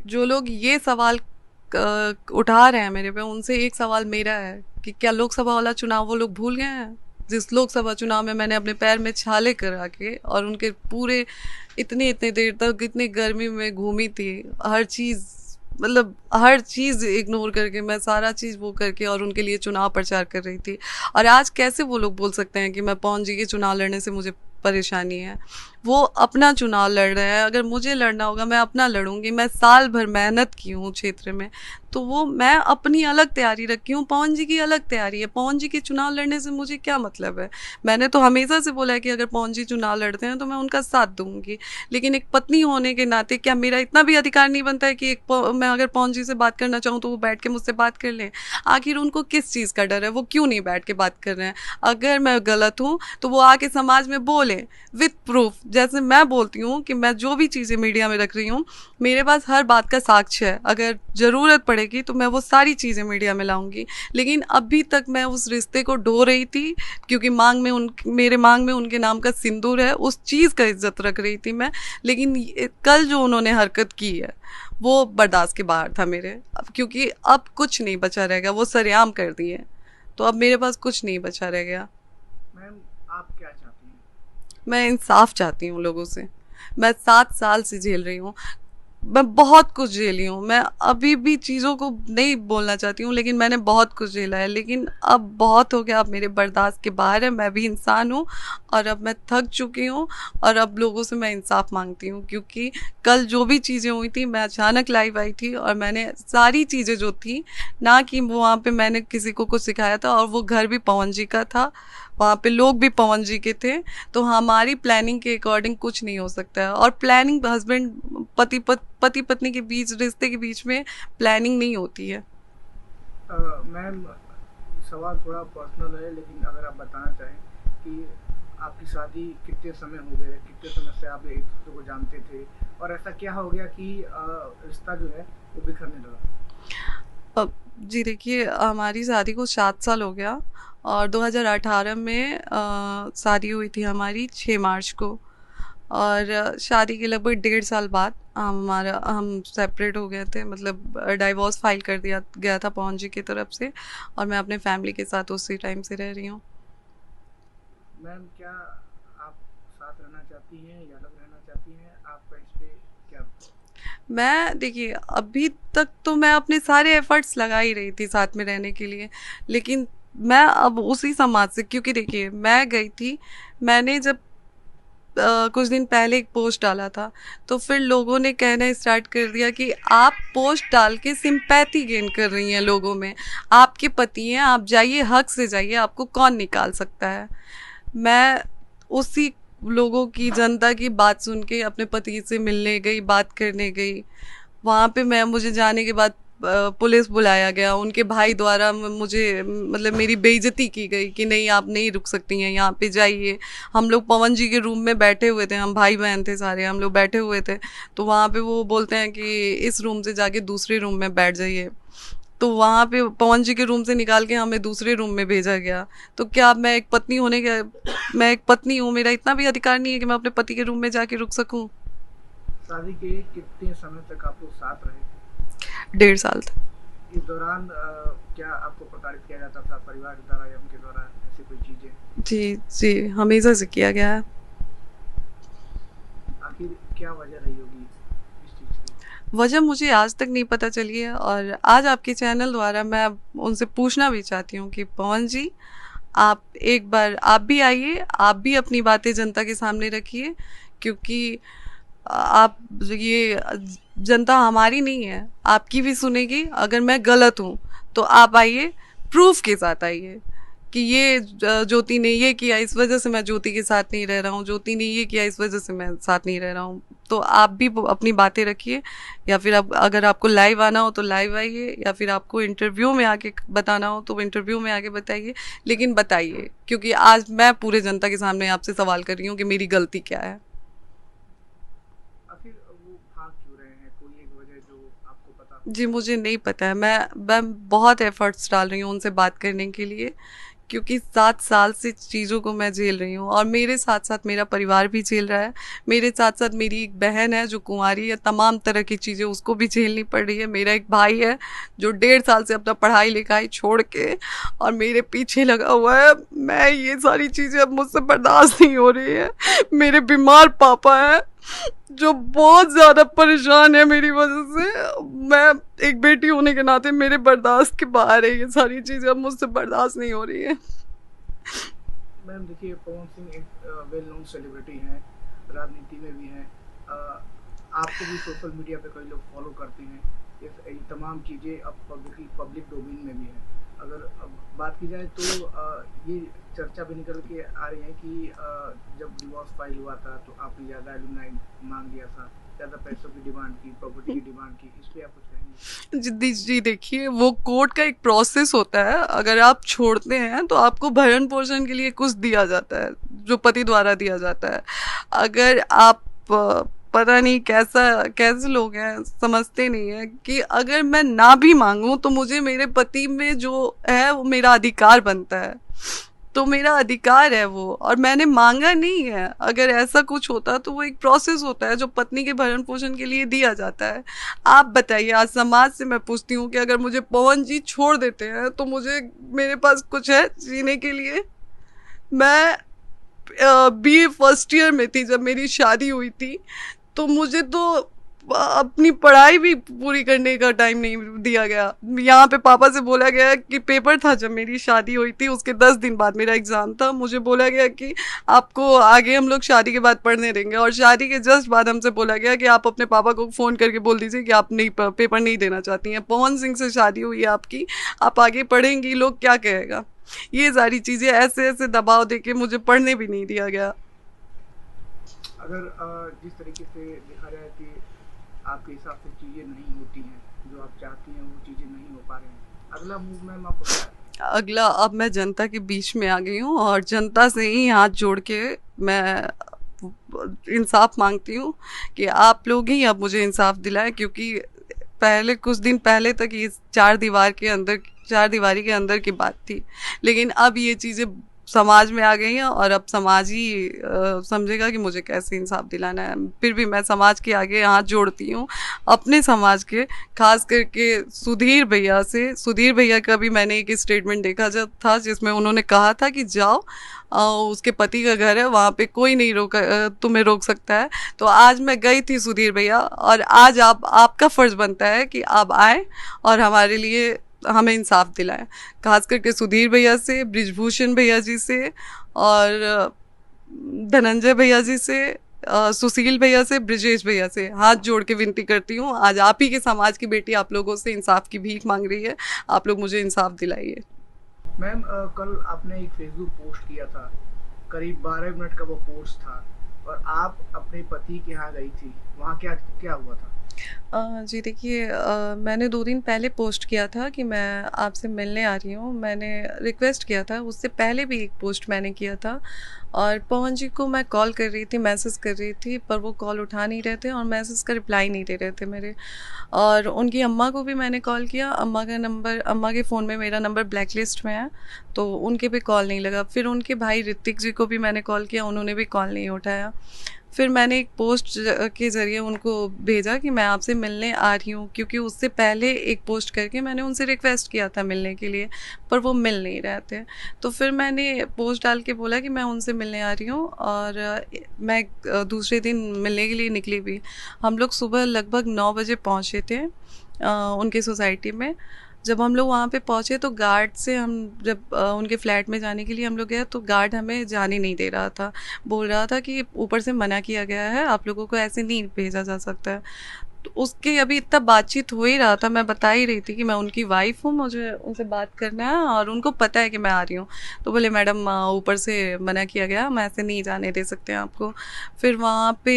जो लोग ये सवाल उठा रहे हैं मेरे पे, उनसे एक सवाल मेरा है कि क्या लोकसभा वाला चुनाव वो लोग भूल गए हैं? जिस लोकसभा चुनाव में मैंने अपने पैर में छाले करा के और उनके पूरे इतने इतने देर तक इतनी गर्मी में घूमी थी, हर चीज़, मतलब हर चीज़ इग्नोर करके, मैं सारा चीज़ वो करके और उनके लिए चुनाव प्रचार कर रही थी। और आज कैसे वो लोग बोल सकते हैं कि मैं पवन जी के चुनाव लड़ने से मुझे परेशानी है? वो अपना चुनाव लड़ रहे हैं, अगर मुझे लड़ना होगा मैं अपना लड़ूंगी। मैं साल भर मेहनत की हूँ क्षेत्र में, तो वो मैं अपनी अलग तैयारी रखी हूँ, पवन जी की अलग तैयारी है। पवन जी के चुनाव लड़ने से मुझे क्या मतलब है? मैंने तो हमेशा से बोला है कि अगर पवन जी चुनाव लड़ते हैं तो मैं उनका साथ दूंगी, लेकिन एक पत्नी होने के नाते क्या मेरा इतना भी अधिकार नहीं बनता है कि मैं अगर पवन जी से बात करना चाहूँ तो वो बैठ के मुझसे बात कर लें? आखिर उनको किस चीज़ का डर है? वो क्यों नहीं बैठ के बात कर रहे हैं? अगर मैं गलत हूँ तो वो आके समाज में बोलें विथ प्रूफ, जैसे मैं बोलती हूँ कि मैं जो भी चीज़ें मीडिया में रख रही हूँ, मेरे पास हर बात का साक्ष्य है। अगर ज़रूरत पड़ेगी तो मैं वो सारी चीज़ें मीडिया में लाऊंगी। लेकिन अभी तक मैं उस रिश्ते को ढो रही थी, क्योंकि मांग में उन मेरे मांग में उनके नाम का सिंदूर है, उस चीज़ का इज्जत रख रही थी मैं। लेकिन कल जो उन्होंने हरकत की है वो बर्दाश्त के बाहर था मेरे। क्योंकि अब कुछ नहीं बचा रह गया, वो सरेआम कर दिए, तो अब मेरे पास कुछ नहीं बचा रह गया। मैम, आप क्या चाहती हैं? मैं इंसाफ चाहती हूँ लोगों से। मैं 7 साल से झेल रही हूँ, मैं बहुत कुछ झेली हूँ। मैं अभी भी चीज़ों को नहीं बोलना चाहती हूँ, लेकिन मैंने बहुत कुछ झेला है। लेकिन अब बहुत हो गया, अब मेरे बर्दाश्त के बाहर है। मैं भी इंसान हूँ और अब मैं थक चुकी हूँ। और अब लोगों से मैं इंसाफ मांगती हूँ, क्योंकि कल जो भी चीज़ें हुई थी, मैं अचानक लाइव आई थी और मैंने सारी चीज़ें जो थी, ना कि वो वहाँ पे मैंने किसी को कुछ सिखाया था, और वो घर भी पवन जी का था, वहाँ पे लोग भी पवन जी के थे। तो हमारी प्लानिंग के अकॉर्डिंग कुछ नहीं हो सकता है। और प्लानिंग हस्बैंड पति पत्नी के बीच, रिश्ते के बीच में प्लानिंग नहीं होती है। मैम, सवाल थोड़ा पर्सनल है, लेकिन अगर आप बताना चाहें कि आपकी शादी कितने समय हो गए, कितने समय से आप एक दूसरे को जानते थे, और ऐसा क्या हो गया कि रिश्ता जो है वो बिखरने लगा? अब जी देखिए, हमारी शादी को 7 साल हो गया, और 2018 में शादी हुई थी हमारी 6 मार्च को। और शादी के लगभग 1.5 साल बाद हम सेपरेट हो गए थे, मतलब डाइवोर्स फाइल कर दिया गया था पवन जी की तरफ से, और मैं अपने फैमिली के साथ उसी टाइम से रह रही हूँ। मैम, क्या आप साथ रहना चाहती हैं या अलग रहना चाहती हैं? आपका इस पे क्या रुख है? मैं देखिए, अभी तक तो मैं अपने सारे एफर्ट्स लगा ही रही थी साथ में रहने के लिए, लेकिन मैं अब उसी समाज से, क्योंकि देखिए मैं गई थी, मैंने जब कुछ दिन पहले एक पोस्ट डाला था, तो फिर लोगों ने कहना स्टार्ट कर दिया कि आप पोस्ट डाल के सिंपैथी गेन कर रही हैं लोगों में, आपके पति हैं, आप जाइए, हक से जाइए, आपको कौन निकाल सकता है। मैं उसी लोगों की, जनता की बात सुन के अपने पति से मिलने गई, बात करने गई। वहाँ पे मुझे जाने के बाद पुलिस बुलाया गया, उनके भाई द्वारा मुझे, मतलब मेरी बेइज्जती की गई कि नहीं आप नहीं रुक सकती हैं, यहाँ पे जाइए। हम लोग पवन जी के रूम में बैठे हुए थे, हम भाई बहन थे सारे, हम लोग बैठे हुए थे। तो वहाँ पे वो बोलते हैं कि इस रूम से जाके दूसरे रूम में बैठ जाइए। तो वहाँ पे पवन जी के रूम से निकाल के हमें दूसरे रूम में भेजा गया। तो क्या मैं एक पत्नी होने के, मैं एक पत्नी हूँ, मेरा इतना भी अधिकार नहीं है कि मैं अपने पति के रूम में जाके रुक सकूँ? शादी के कितने समय तक आप लोग साथ रहे? 1.5 साल तक। इस दौरान क्या आपको प्रताड़ित किया जाता था परिवार के द्वारा या उनके द्वारा, ऐसी कोई चीज़ें? जी जी, हमेशा से किया गया है। आखिर क्या वजह रही होगी इस चीज़ की? वजह मुझे आज तक नहीं पता चली है, और आज आपके चैनल द्वारा मैं उनसे पूछना भी चाहती हूँ कि पवन जी, आप एक बार आप भी आइए, आप भी अपनी बातें जनता के सामने रखिए, क्योंकि आप, ये जनता हमारी नहीं है, आपकी भी सुनेगी। अगर मैं गलत हूँ तो आप आइए, प्रूफ के साथ आइए कि ये ज्योति ने ये किया, इस वजह से मैं ज्योति के साथ नहीं रह रहा हूँ, ज्योति ने ये किया, इस वजह से मैं साथ नहीं रह रहा हूँ। तो आप भी अपनी बातें रखिए, या फिर आप, अगर आपको लाइव आना हो तो लाइव आइए, या फिर आपको इंटरव्यू में आके बताना हो तो इंटरव्यू में आके बताइए। लेकिन बताइए, क्योंकि आज मैं पूरे जनता के सामने आपसे सवाल कर रही हूँ कि मेरी गलती क्या है। आखिर वो भाग क्यों रहे हैं? कोई एक वजह जो आपको पता हो? जी मुझे नहीं पता है, मैं बहुत एफर्ट्स डाल रही हूँ उनसे बात करने के लिए, क्योंकि 7 साल से चीज़ों को मैं झेल रही हूँ और मेरे साथ साथ मेरा परिवार भी झेल रहा है। मेरे साथ साथ मेरी एक बहन है जो कुंवारी है, तमाम तरह की चीज़ें उसको भी झेलनी पड़ रही है। मेरा एक भाई है जो 1.5 साल से अपना पढ़ाई लिखाई छोड़ के और मेरे पीछे लगा हुआ है। मैं ये सारी चीज़ें अब मुझसे बर्दाश्त नहीं हो रही है। मेरे बीमार पापा हैं जो बहुत ज़्यादा परेशान है मेरी वजह से। मैं एक बेटी होने के नाते मेरे बर्दाश्त के बाहर है ये सारी चीज़ें, अब मुझसे बर्दाश्त नहीं हो रही है। मैम देखिए, पवन सिंह एक वेल नोन सेलिब्रिटी हैं, राजनीति में भी हैं। आपको भी सोशल मीडिया पे कई लोग फॉलो करते हैं। ये तमाम चीज़ें अब पब्लिक डोमेन में भी हैं। अगर अब बात की जाए तो ये चर्चा भी निकल के आ रही है कि जब डिवोर्स फाइल हुआ था तो आपने ज़्यादा एलुमनाई मांग लिया था, ज़्यादा पैसों की डिमांड की, प्रॉपर्टी की डिमांड की। इस पे आप कुछ कहेंगे? जी देखिए, वो कोर्ट का एक प्रोसेस होता है। अगर आप छोड़ते हैं तो आपको भरण पोषण के लिए कुछ दिया जाता है जो पति द्वारा दिया जाता है। अगर आप पता नहीं कैसे लोग हैं, समझते नहीं है कि अगर मैं ना भी मांगूं तो मुझे मेरे पति में जो है वो मेरा अधिकार बनता है, तो मेरा अधिकार है वो, और मैंने मांगा नहीं है। अगर ऐसा कुछ होता तो वो एक प्रोसेस होता है जो पत्नी के भरण पोषण के लिए दिया जाता है। आप बताइए, आज समाज से मैं पूछती हूँ कि अगर मुझे पवन जी छोड़ देते हैं तो मुझे मेरे पास कुछ है जीने के लिए? मैं बीए फर्स्ट ईयर में थी जब मेरी शादी हुई थी, तो मुझे तो अपनी पढ़ाई भी पूरी करने का टाइम नहीं दिया गया। यहाँ पे पापा से बोला गया कि पेपर था जब मेरी शादी हुई थी, उसके 10 दिन बाद मेरा एग्ज़ाम था। मुझे बोला गया कि आपको आगे हम लोग शादी के बाद पढ़ने देंगे, और शादी के जस्ट बाद हमसे बोला गया कि आप अपने पापा को फ़ोन करके बोल दीजिए कि आप नहीं पेपर नहीं देना चाहती हैं। पवन सिंह से शादी हुई है आपकी, आप आगे पढ़ेंगी, लोग क्या कहेगा? ये सारी चीज़ें ऐसे ऐसे दबाव दे के मुझे पढ़ने भी नहीं दिया गया। अगर जिस तरीके से देखा जाए कि आपके हिसाब से चीज़ें नहीं होती हैं, जो आप चाहती हैं वो चीज़ें नहीं हो पा रही हैं, अगला मूव मैम आपको क्या है? अगला, अब मैं जनता के बीच में आ गई हूँ और जनता से ही हाथ जोड़ के मैं इंसाफ मांगती हूँ कि आप लोग ही अब मुझे इंसाफ दिलाएं, क्योंकि पहले कुछ दिन पहले तक ये चार दीवारी के अंदर की बात थी, लेकिन अब ये चीज़ें समाज में आ गई हैं और अब समाज ही समझेगा कि मुझे कैसे इंसाफ दिलाना है। फिर भी मैं समाज के आगे हाथ जोड़ती हूँ, अपने समाज के, खास करके सुधीर भैया का भी मैंने एक स्टेटमेंट देखा जब था जिसमें उन्होंने कहा था कि जाओ, उसके पति का घर है, वहाँ पे कोई नहीं तुम्हें रोक सकता है। तो आज मैं गई थी सुधीर भैया, और आज आपका फ़र्ज़ बनता है कि आप आए और हमारे लिए हमें इंसाफ दिलाएं। खास करके सुधीर भैया से, ब्रिजभूषण भैया जी से, और धनंजय भैया जी से, सुशील भैया से, ब्रिजेश भैया से हाथ जोड़ के विनती करती हूँ। आज आप ही के समाज की बेटी आप लोगों से इंसाफ की भीख मांग रही है, आप लोग मुझे इंसाफ दिलाइए। मैम कल आपने एक फेसबुक पोस्ट किया था, करीब 12 मिनट का वो पोस्ट था, और आप अपने पति के यहाँ गई थी। वहाँ क्या क्या हुआ था? जी देखिए, मैंने 2 दिन पहले पोस्ट किया था कि मैं आपसे मिलने आ रही हूँ। मैंने रिक्वेस्ट किया था, उससे पहले भी एक पोस्ट मैंने किया था, और पवन जी को मैं कॉल कर रही थी, मैसेज कर रही थी, पर वो कॉल उठा नहीं रहे थे और मैसेज का रिप्लाई नहीं दे रहे थे मेरे। और उनकी अम्मा को भी मैंने कॉल किया, अम्मा के फ़ोन में मेरा नंबर ब्लैक लिस्ट में है, तो उनके भी कॉल नहीं लगा। फिर उनके भाई ऋतिक जी को भी मैंने कॉल किया, उन्होंने भी कॉल नहीं उठाया। फिर मैंने एक पोस्ट के ज़रिए उनको भेजा कि मैं आपसे मिलने आ रही हूँ, क्योंकि उससे पहले एक पोस्ट करके मैंने उनसे रिक्वेस्ट किया था मिलने के लिए, पर वो मिल नहीं रहे थे। तो फिर मैंने पोस्ट डाल के बोला कि मैं उनसे मिलने आ रही हूँ, और मैं दूसरे दिन मिलने के लिए निकली भी। हम लोग सुबह लगभग 9 बजे पहुँचे थे उनकी सोसाइटी में। जब हम लोग वहाँ पे पहुँचे तो गार्ड से हम जब उनके फ्लैट में जाने के लिए हम लोग गए, तो गार्ड हमें जाने नहीं दे रहा था, बोल रहा था कि ऊपर से मना किया गया है, आप लोगों को ऐसे नहीं भेजा जा सकता है। तो उसके अभी इतना बातचीत हो ही रहा था, मैं बता ही रही थी कि मैं उनकी वाइफ हूँ, मुझे उनसे बात करना है और उनको पता है कि मैं आ रही हूँ। तो बोले मैडम ऊपर से मना किया गया, हम ऐसे नहीं जाने दे सकते हैं आपको। फिर वहाँ पे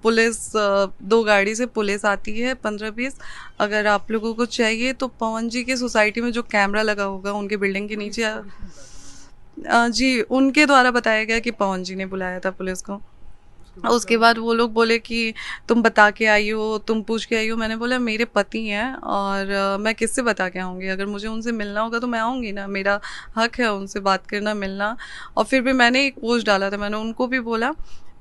पुलिस 2 गाड़ी से पुलिस आती है 15-20। अगर आप लोगों को चाहिए तो पवन जी के सोसाइटी में जो कैमरा लगा होगा उनके बिल्डिंग के नीचे, जी उनके द्वारा बताया गया कि पवन जी ने बुलाया था पुलिस को। बाद क्या उसके हुआ? बाद वो लोग बोले कि तुम बता के आई हो, तुम पूछ के आई हो। मैंने बोला मेरे पति हैं और मैं किससे बता के आऊँगी? अगर मुझे उनसे मिलना होगा तो मैं आऊँगी ना, मेरा हक है उनसे बात करना, मिलना। और फिर भी मैंने एक पोस्ट डाला था, मैंने उनको भी बोला।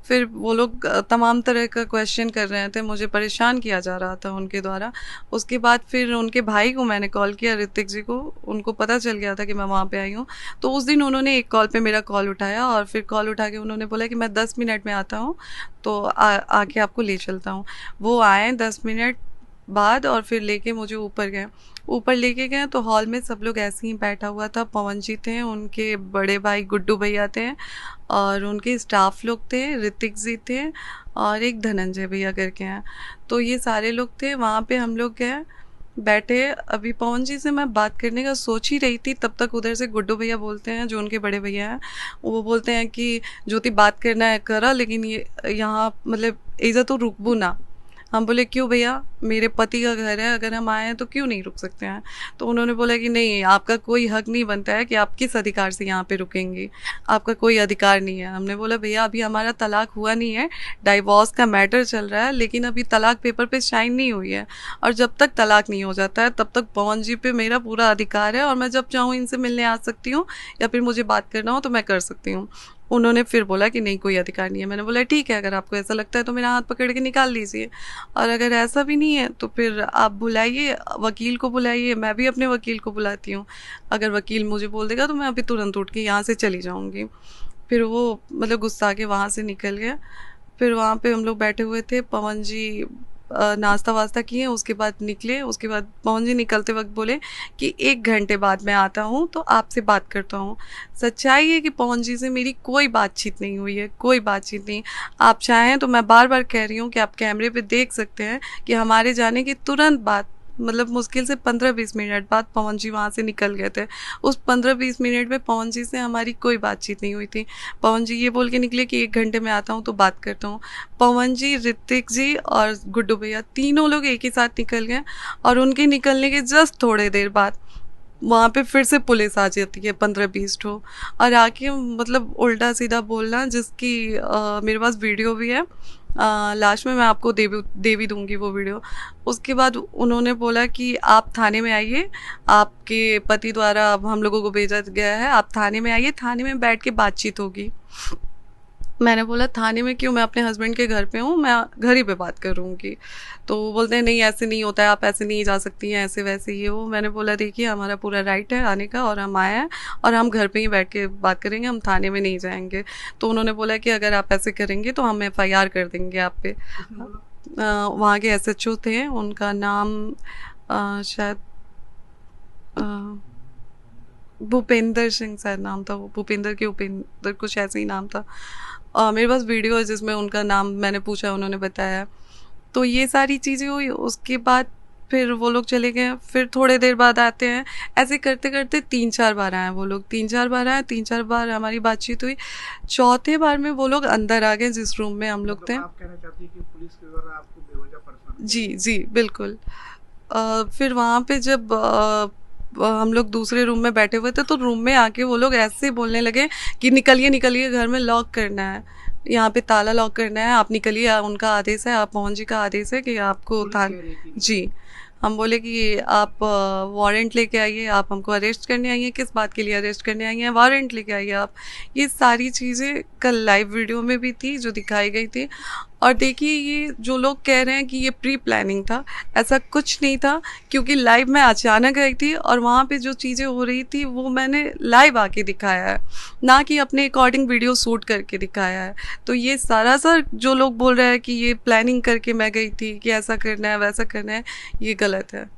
फिर वो लोग तमाम तरह का क्वेश्चन कर रहे थे, मुझे परेशान किया जा रहा था उनके द्वारा। उसके बाद फिर उनके भाई को मैंने कॉल किया, ऋतिक जी को, उनको पता चल गया था कि मैं वहाँ पे आई हूँ। तो उस दिन उन्होंने एक कॉल पे मेरा कॉल उठाया और फिर कॉल उठा के उन्होंने बोला कि मैं 10 मिनट में आता हूँ, तो आके आपको ले चलता हूँ। वो आए 10 मिनट बाद और फिर लेके मुझे ऊपर गए। ऊपर लेके गए तो हॉल में सब लोग ऐसे ही बैठा हुआ था। पवन जी थे, उनके बड़े भाई गुड्डू भैया थे और उनके स्टाफ लोग थे, ऋतिक जी थे और एक धनंजय भैया करके हैं। तो ये सारे लोग थे। वहाँ पे हम लोग गए, बैठे। अभी पवन जी से मैं बात करने का सोच ही रही थी, तब तक उधर से गुड्डू भैया बोलते हैं, जो उनके बड़े भैया हैं, वो बोलते हैं कि ज्योति बात करना है करा, लेकिन ये यहाँ मतलब इधर तो रुकबू ना। हम बोले क्यों भैया, मेरे पति का घर है, अगर हम आए हैं तो क्यों नहीं रुक सकते हैं? तो उन्होंने बोला कि नहीं, आपका कोई हक नहीं बनता है कि आप किस अधिकार से यहाँ पे रुकेंगी, आपका कोई अधिकार नहीं है। हमने बोला भैया अभी हमारा तलाक हुआ नहीं है, डाइवोर्स का मैटर चल रहा है, लेकिन अभी तलाक पेपर पे साइन नहीं हुई है। और जब तक तलाक नहीं हो जाता है तब तक पवन जी पे मेरा पूरा अधिकार है और मैं जब चाहूँ इनसे मिलने आ सकती हूँ या फिर मुझे बात करना हो तो मैं कर सकती हूँ। उन्होंने फिर बोला कि नहीं, कोई अधिकार नहीं है। मैंने बोला ठीक है, अगर आपको ऐसा लगता है तो मेरा हाथ पकड़ के निकाल लीजिए, और अगर ऐसा भी नहीं है तो फिर आप बुलाइए, वकील को बुलाइए, मैं भी अपने वकील को बुलाती हूँ। अगर वकील मुझे बोल देगा तो मैं अभी तुरंत उठ के यहाँ से चली जाऊँगी। फिर वो मतलब गुस्सा के वहाँ से निकल गया। फिर वहाँ पे हम लोग बैठे हुए थे, पवन जी नाश्ता वास्ता किए, उसके बाद निकले। उसके बाद पवन जी निकलते वक्त बोले कि 1 घंटे बाद मैं आता हूँ तो आपसे बात करता हूँ। सच्चाई है कि पवन जी से मेरी कोई बातचीत नहीं हुई है, कोई बातचीत नहीं। आप चाहें तो मैं बार बार कह रही हूँ कि आप कैमरे पे देख सकते हैं कि हमारे जाने के तुरंत बाद, मतलब मुश्किल से 15-20 मिनट बाद पवन जी वहाँ से निकल गए थे। उस 15-20 मिनट में पवन जी से हमारी कोई बातचीत नहीं हुई थी। पवन जी ये बोल के निकले कि 1 घंटे में आता हूँ तो बात करता हूँ। पवन जी, ऋतिक जी और गुड्डू भैया तीनों लोग एक ही साथ निकल गए और उनके निकलने के जस्ट थोड़े देर बाद वहाँ पे फिर से पुलिस आ जाती है 15-20 ठो, और आके मतलब उल्टा सीधा बोलना, जिसकी मेरे पास वीडियो भी है। लास्ट में मैं आपको दे भी दूंगी वो वीडियो। उसके बाद उन्होंने बोला कि आप थाने में आइए, आपके पति द्वारा अब हम लोगों को भेजा गया है, आप थाने में आइए, थाने में बैठ के बातचीत होगी। मैंने बोला थाने में क्यों, मैं अपने हस्बैंड के घर पे हूँ, मैं घर ही पे बात करूँगी। तो वो बोलते हैं नहीं ऐसे नहीं होता है, आप ऐसे नहीं जा सकती हैं, ऐसे वैसे ये वो। मैंने बोला देखिए हमारा पूरा राइट है आने का और हम आए हैं और हम घर पे ही बैठ के बात करेंगे, हम थाने में नहीं जाएंगे। तो उन्होंने बोला कि अगर आप ऐसे करेंगे तो हम FIR कर देंगे आप पे। किसने बोला? वहाँ के SHO थे, उनका नाम शायद भूपेंद्र सिंह शायद नाम था, वो भूपेंद्र के उपेंद्र कुछ ऐसे ही नाम था। मेरे पास वीडियो है जिसमें उनका नाम मैंने पूछा, उन्होंने बताया। तो ये सारी चीज़ें हुई। उसके बाद फिर वो लोग चले गए, फिर थोड़े देर बाद आते हैं। ऐसे करते करते 3-4 बार आए वो लोग, 3-4 बार आए, 3-4 बार हमारी बातचीत हुई। चौथे बार में वो लोग अंदर आ गए जिस रूम में हम लोग मतलब थे। आप कहना चाहती हैं कि पुलिस के द्वारा आपको बेवजह परेशान जी किया जी बिल्कुल। फिर वहाँ पे जब हम लोग दूसरे रूम में बैठे हुए थे तो रूम में आके वो लोग ऐसे बोलने लगे कि निकलिए निकलिए, घर में लॉक करना है, यहाँ पे ताला लॉक करना है, आप निकलिए, उनका आदेश है, आप पवन जी का आदेश है कि आपको पुलिस कह रही थी? जी। हम बोले कि आप वारंट लेके आइए, आप हमको अरेस्ट करने आई हैं, किस बात के लिए अरेस्ट करने आई हैं, वारंट लेके आइए आप। ये सारी चीज़ें कल लाइव वीडियो में भी थी जो दिखाई गई थी। और देखिए ये जो लोग कह रहे हैं कि ये प्री प्लानिंग था, ऐसा कुछ नहीं था, क्योंकि लाइव में अचानक आई थी और वहाँ पे जो चीज़ें हो रही थी वो मैंने लाइव आके दिखाया है, ना कि अपने अकॉर्डिंग वीडियो शूट करके दिखाया है। तो ये सारा सर जो लोग बोल रहे हैं कि ये प्लानिंग करके मैं गई थी कि ऐसा करना है वैसा करना है, ये गलत है।